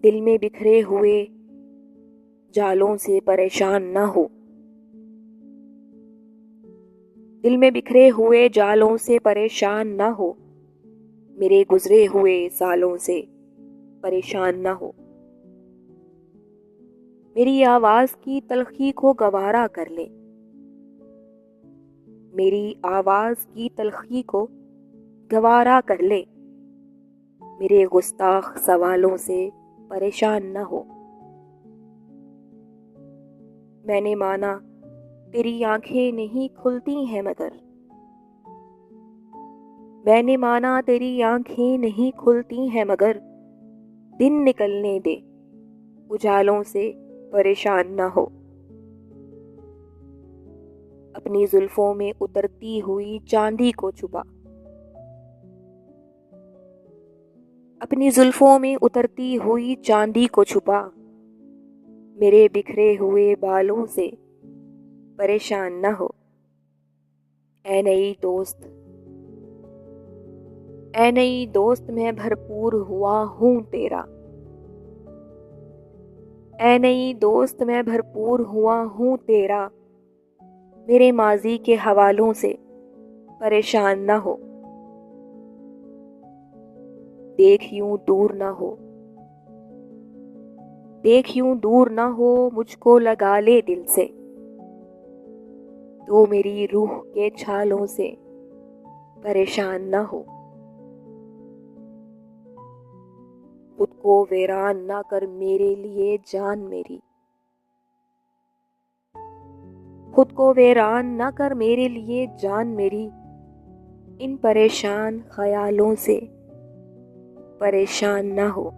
दिल में बिखरे हुए जालों से परेशान न हो। दिल में बिखरे हुए जालों से परेशान न हो। मेरे गुजरे हुए सालों से परेशान न हो। मेरी आवाज की तलखी को गवारा कर ले। मेरी आवाज की तलखी को गवारा कर ले। मेरे गुस्ताख सवालों से परेशान न हो। मैंने माना तेरी आंखें नहीं खुलती हैं मगर। मैंने माना तेरी आंखें नहीं खुलती हैं मगर दिन निकलने दे, उजालों से परेशान न हो। अपनी जुल्फों में उतरती हुई चांदी को छुपा। अपनी जुल्फों में उतरती हुई चांदी को छुपा। मेरे बिखरे हुए बालों से परेशान न हो। ऐ नई दोस्त, ऐ नई दोस्त मैं भरपूर हुआ हूँ तेरा। ऐ नई दोस्त मैं भरपूर हुआ हूँ तेरा। मेरे माजी के हवालों से परेशान न हो। देख यूं दूर न हो। देख यूं दूर न हो, मुझको लगा ले दिल से। तू मेरी रूह के छालों से परेशान न हो। खुद को वीरान ना कर मेरे लिए जान मेरी। खुद को वीरान ना कर मेरे लिए जान मेरी। इन परेशान ख्यालों से परेशान न हो।